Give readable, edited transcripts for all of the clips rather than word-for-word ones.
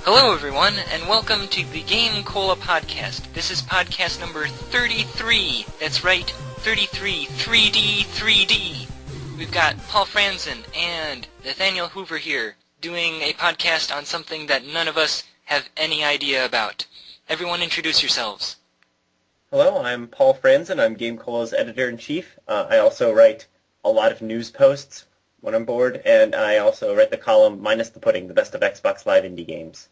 Hello everyone, and welcome to the GameCola podcast. This is podcast number 33. That's right, 33, 3D. We've got Paul Franzen and Nathaniel Hoover here, doing a podcast on something that none of us have any idea about. Everyone introduce yourselves. Hello, I'm Paul Franzen. I'm GameCola's editor-in-chief. I also write a lot of news posts when I'm bored, and I also write the column Minus the Pudding, the best of Xbox Live indie games.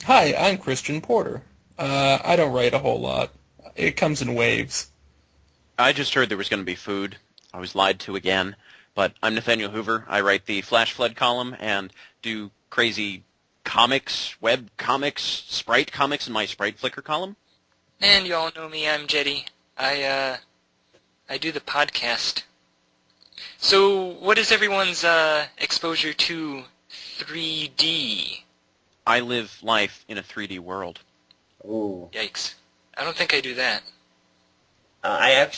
Hi, I'm Christian Porter. I don't write a whole lot. It comes in waves. I just heard there was going to be food. I was lied to again. But I'm Nathaniel Hoover. I write the Flash Flood column and do crazy comics, web comics, sprite comics in my Sprite Flickr column. And you all know me, I'm Jetty. I do the podcast. So, what is everyone's exposure to 3D? I live life in a 3D world. Ooh. Yikes. I don't think I do that. I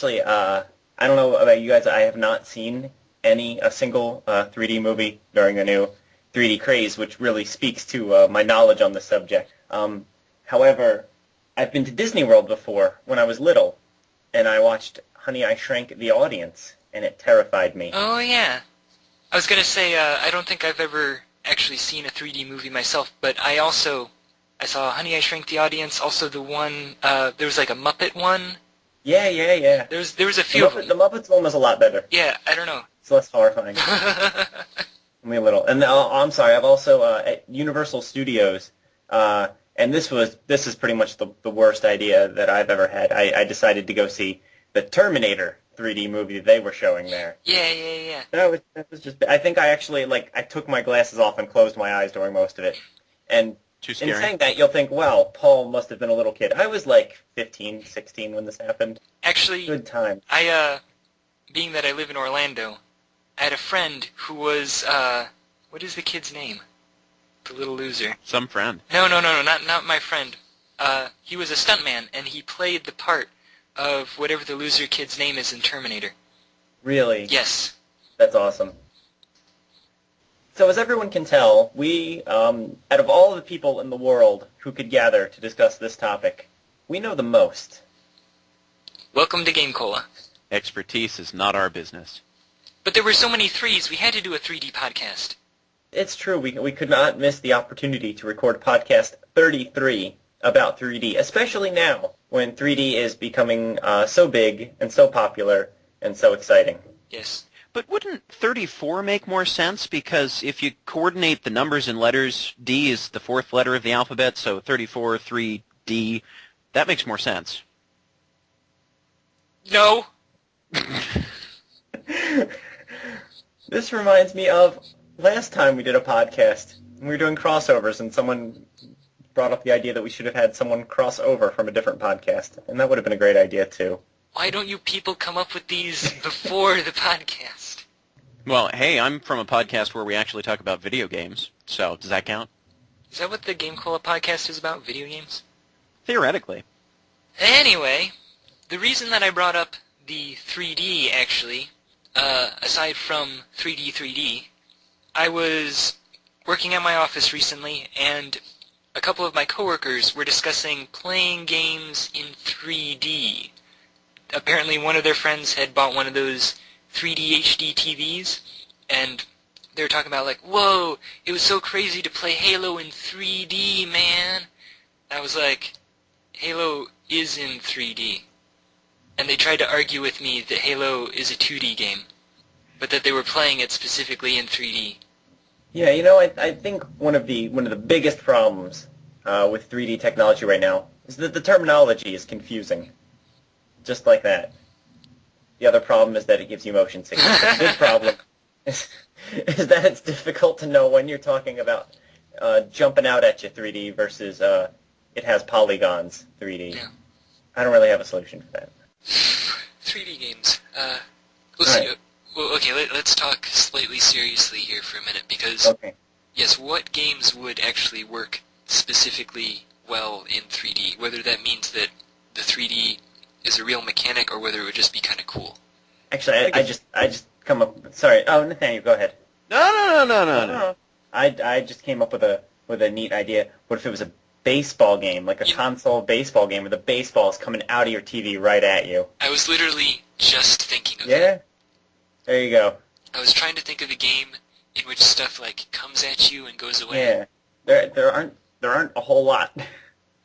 don't know about you guys, I have not seen a single 3D movie during the new 3D craze, which really speaks to my knowledge on the subject. However, I've been to Disney World before when I was little, and I watched Honey, I Shrank the Audience, and it terrified me. Oh, yeah. I was going to say, I don't think I've ever actually seen a 3D movie myself, but I saw Honey, I Shrank the Audience, also the one, there was like a Muppet one. Yeah. There was a few of them. The Muppets one was a lot better. Yeah, I don't know. It's less horrifying. Only a little. And I'm sorry, I've also, at Universal Studios, and this is pretty much the worst idea that I've ever had. I decided to go see the Terminator 3D movie that they were showing there. Yeah. That was just, I think I actually, I took my glasses off and closed my eyes during most of it. And Too scary. in saying that, you'll think, well, Paul must have been a little kid. I was 15, 16 when this happened. Actually, Good time. Being that I live in Orlando, I had a friend who was, what is the kid's name? The little loser. Some friend. No, not my friend. He was a stuntman, and he played the part of whatever the loser kid's name is in Terminator. Really? Yes. That's awesome. So as everyone can tell, we, out of all the people in the world who could gather to discuss this topic, we know the most. Welcome to GameCola. Expertise is not our business. But there were so many threes, we had to do a 3D podcast. It's true, we could not miss the opportunity to record podcast 33 about 3D, especially now, when 3D is becoming so big and so popular and so exciting. Yes. But wouldn't 34 make more sense? Because if you coordinate the numbers and letters, D is the fourth letter of the alphabet, so 34, 3D, that makes more sense. No. This reminds me of last time we did a podcast. We were doing crossovers, and someone brought up the idea that we should have had someone cross over from a different podcast, and that would have been a great idea, too. Why don't you people come up with these before the podcast? Well, hey, I'm from a podcast where we actually talk about video games, so does that count? Is that what the GameCola podcast is about, video games? Theoretically. Anyway, the reason that I brought up the 3D, actually, aside from 3D, I was working at my office recently, and a couple of my coworkers were discussing playing games in 3D. Apparently one of their friends had bought one of those 3D HD TVs, and they were talking about whoa, it was so crazy to play Halo in 3D, man. I was like, Halo is in 3D. And they tried to argue with me that Halo is a 2D game, but that they were playing it specifically in 3D. Yeah, I think one of the biggest problems with 3D technology right now is that the terminology is confusing. Just like that. The other problem is that it gives you motion sickness. The big problem is that it's difficult to know when you're talking about jumping out at you 3D versus it has polygons 3D. Yeah. I don't really have a solution for that. 3D games. Let's see. Well, okay, let's talk slightly seriously here for a minute, because, Okay. Yes, what games would actually work specifically well in 3D? Whether that means that the 3D is a real mechanic, or whether it would just be kind of cool. Actually, I just come up. Sorry. Oh, Nathaniel, go ahead. No. I just came up with with a neat idea. What if it was a baseball game, like a console baseball game, where the baseball is coming out of your TV right at you? I was literally just thinking of Yeah? that. There you go. I was trying to think of a game in which stuff like comes at you and goes away. Yeah. There aren't a whole lot.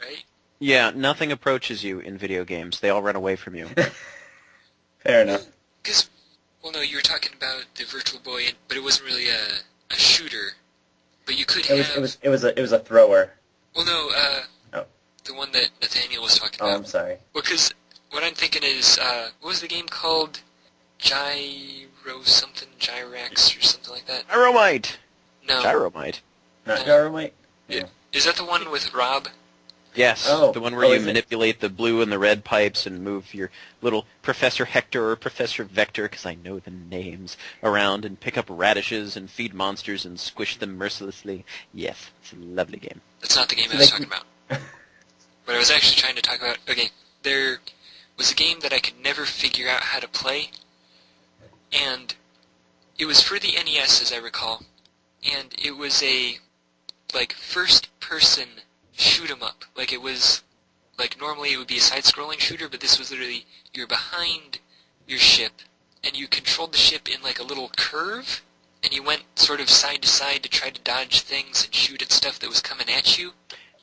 Right? Yeah, nothing approaches you in video games. They all run away from you. Fair enough. Because, well, no, you were talking about the Virtual Boy, but it wasn't really a shooter. But you could have. It was a thrower. Well, no, Oh. the one that Nathaniel was talking Oh, about. I'm sorry. Well, because what I'm thinking is, what was the game called? Gyrax or something like that? Gyromite! No. Gyromite. Not Gyromite? Is that the one with Rob? Yes, Oh. the one where Oh, you is it? manipulate the blue and the red pipes and move your little Professor Hector or Professor Vector, because I know the names, around and pick up radishes and feed monsters and squish them mercilessly. Yes, it's a lovely game. That's not the game I was talking about. What I was actually trying to talk about, okay, there was a game that I could never figure out how to play, and it was for the NES, as I recall, and it was a, like, first-person shoot-'em-up. Like, it was, like, normally it would be a side-scrolling shooter, but this was literally, you're behind your ship, and you controlled the ship in, like, a little curve, and you went sort of side to side to try to dodge things and shoot at stuff that was coming at you.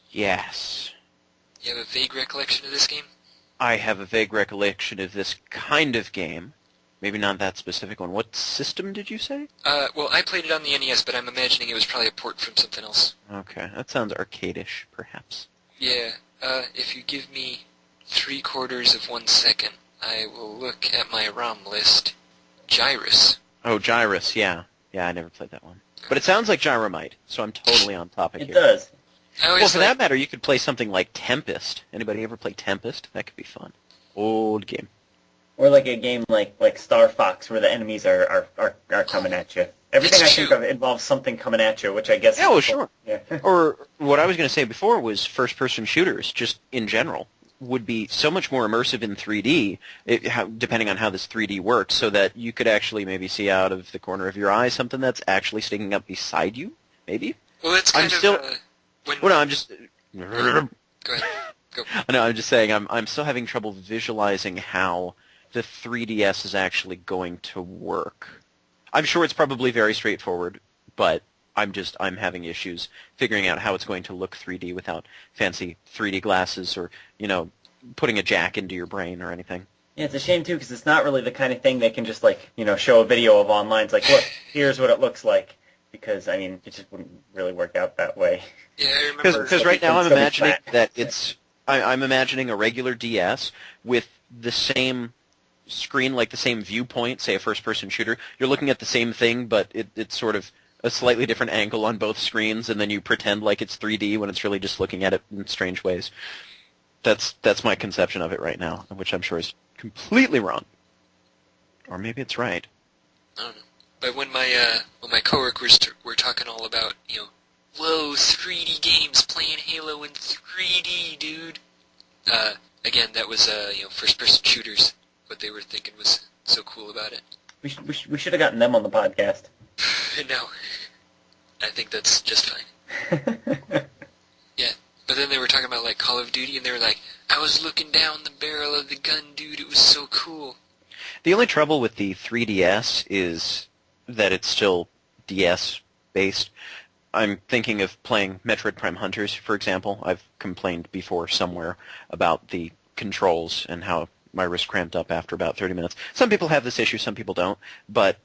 Yes. You have a vague recollection of this game? I have a vague recollection of this kind of game. Maybe not that specific one. What system did you say? Well, I played it on the NES, but I'm imagining it was probably a port from something else. Okay, that sounds arcade-ish, perhaps. Yeah, if you give me 3/4 of 1 second, I will look at my ROM list. Gyrus. Oh, Gyrus, yeah. Yeah, I never played that one. But it sounds like Gyromite, so I'm totally on topic It here. does. Well, for that matter, you could play something like Tempest. Anybody ever play Tempest? That could be fun. Old game. Or like a game like Star Fox, where the enemies are coming at you. Everything It's I think true. of involves something coming at you, which I guess. Yeah, well, sure. Yeah. Or what I was going to say before was first-person shooters, just in general, would be so much more immersive in 3D, depending on how this 3D works, so that you could actually maybe see out of the corner of your eye something that's actually sticking up beside you, maybe? Well, it's I'm kind of, still- when... Well, no, I'm just... Go ahead. Go. No, I'm just saying I'm still having trouble visualizing how the 3DS is actually going to work. I'm sure it's probably very straightforward, but I'm having issues figuring out how it's going to look 3D without fancy 3D glasses or, putting a jack into your brain or anything. Yeah, it's a shame too, because it's not really the kind of thing they can just show a video of online. It's like, look, here's what it looks like. Because it just wouldn't really work out that way. Yeah, I remember... Because right now I'm It's gonna be imagining flat. that I'm imagining a regular DS with the same screen, like the same viewpoint, say a first-person shooter. You're looking at the same thing, but it's sort of a slightly different angle on both screens, and then you pretend like it's 3D when it's really just looking at it in strange ways. That's my conception of it right now, which I'm sure is completely wrong. Or maybe it's right. I don't know. But when my coworkers were talking all about, whoa, 3D games playing Halo in 3D, dude. Again, that was, first-person shooters. What they were thinking was so cool about it. We should have gotten them on the podcast. No. I think that's just fine. Yeah. But then they were talking about, like, Call of Duty, and they were like, I was looking down the barrel of the gun, dude. It was so cool. The only trouble with the 3DS is that it's still DS-based. I'm thinking of playing Metroid Prime Hunters, for example. I've complained before somewhere about the controls and how my wrist cramped up after about 30 minutes. Some people have this issue, some people don't. But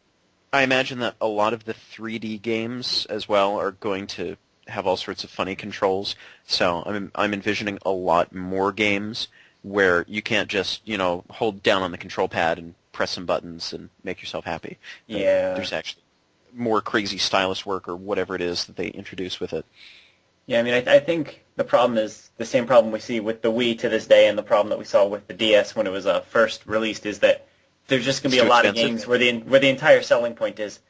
I imagine that a lot of the 3D games as well are going to have all sorts of funny controls. So I'm envisioning a lot more games where you can't just, hold down on the control pad and press some buttons and make yourself happy. Yeah. There's actually more crazy stylus work or whatever it is that they introduce with it. Yeah, I think the problem is the same problem we see with the Wii to this day, and the problem that we saw with the DS when it was first released is that there's just going to be a lot of games where the entire selling point is,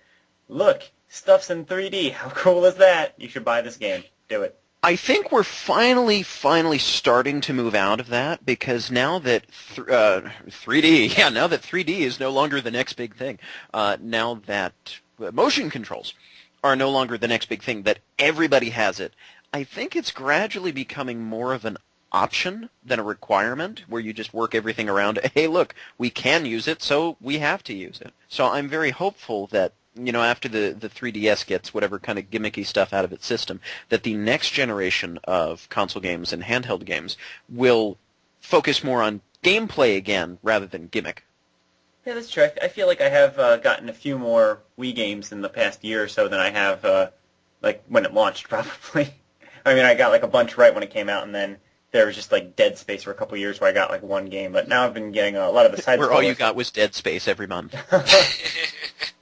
look, stuff's in 3D. How cool is that? You should buy this game. Do it. I think we're finally starting to move out of that, because now that 3D, now that 3D is no longer the next big thing, now that motion controls are no longer the next big thing, that everybody has it, I think it's gradually becoming more of an option than a requirement, where you just work everything around, hey, look, we can use it, so we have to use it. So I'm very hopeful that, after the 3DS gets whatever kind of gimmicky stuff out of its system, that the next generation of console games and handheld games will focus more on gameplay again rather than gimmick. Yeah, that's true. I feel like I have gotten a few more Wii games in the past year or so than I have, like, when it launched, probably. I mean, I got, like, a bunch right when it came out, and then there was just, like, dead space for a couple years where I got, like, one game. But now I've been getting a lot of the side Where all you got was dead space every month.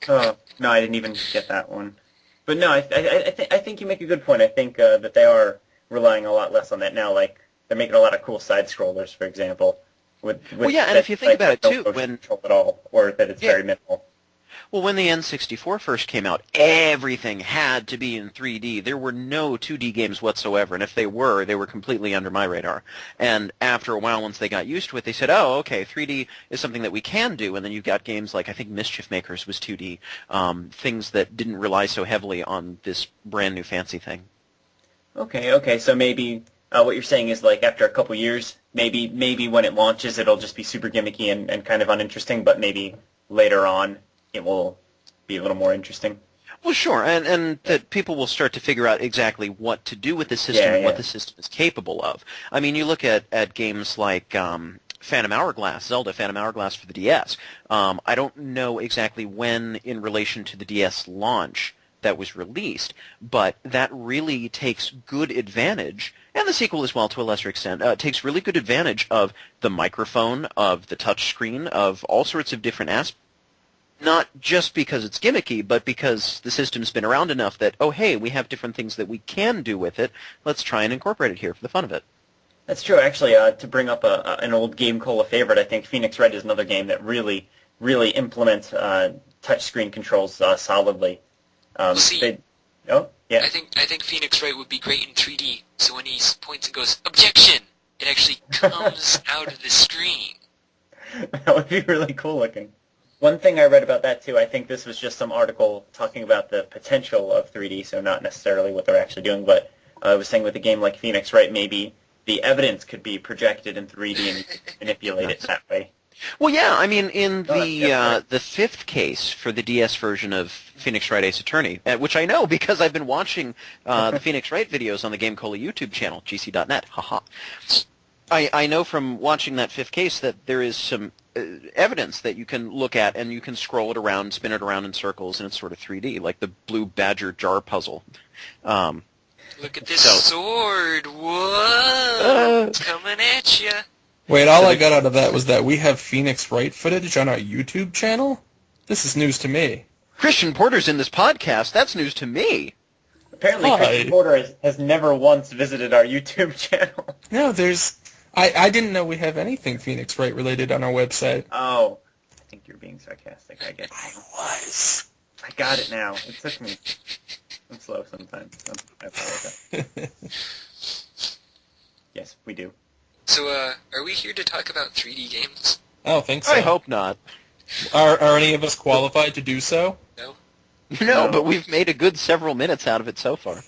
Oh, no, I didn't even get that one. But no, I think you make a good point. I think that they are relying a lot less on that now. Like, they're making a lot of cool side-scrollers, for example. Well, yeah, and if you think about it, too, when control at all, or that it's very minimal. Well, when the N64 first came out, everything had to be in 3D. There were no 2D games whatsoever, and if they were completely under my radar. And after a while, once they got used to it, they said, oh, okay, 3D is something that we can do, and then you've got games like, I think Mischief Makers was 2D, things that didn't rely so heavily on this brand new fancy thing. Okay, so maybe what you're saying is, like, after a couple years, maybe when it launches, it'll just be super gimmicky and kind of uninteresting, but maybe later on, it will be a little more interesting. Well, sure, and that people will start to figure out exactly what to do with the system and what the system is capable of. I mean, you look at games like Phantom Hourglass, Zelda Phantom Hourglass for the DS. I don't know exactly when in relation to the DS launch that was released, but that really takes good advantage, and the sequel as well to a lesser extent, takes really good advantage of the microphone, of the touch screen, of all sorts of different aspects. Not just because it's gimmicky, but because the system's been around enough that, oh, hey, we have different things that we can do with it. Let's try and incorporate it here for the fun of it. That's true. Actually, to bring up an old GameCola favorite, I think Phoenix Wright is another game that really implements touchscreen controls solidly. See, oh, yeah. I think Phoenix Wright would be great in 3D. So when he points and goes, objection, it actually comes out of the screen. That would be really cool looking. One thing I read about that, too, I think this was just some article talking about the potential of 3D, so not necessarily what they're actually doing, but I was saying with a game like Phoenix Wright, maybe the evidence could be projected in 3D and manipulate it that way. Well, yeah, I mean, in the fifth case for the DS version of Phoenix Wright Ace Attorney, which I know because I've been watching the Phoenix Wright videos on the GameCola YouTube channel, gc.net, haha. I know from watching that fifth case that there is some evidence that you can look at, and you can scroll it around, spin it around in circles, and it's sort of 3D, like the Blue Badger jar puzzle. Look at this sword! Whoa! It's coming at you! Wait, all I got out of that was that we have Phoenix Wright footage on our YouTube channel? This is news to me. Christian Porter's in this podcast. That's news to me. Apparently, Christian Porter has never once visited our YouTube channel. No, I didn't know we have anything Phoenix Wright related on our website. Oh, I think you're being sarcastic, I guess. I was. I got it now. It took me. I'm slow sometimes. I apologize. Yes, we do. So, are we here to talk about 3D games? I don't think so. I hope not. Are any of us qualified to do so? No? No, but we've made a good several minutes out of it so far.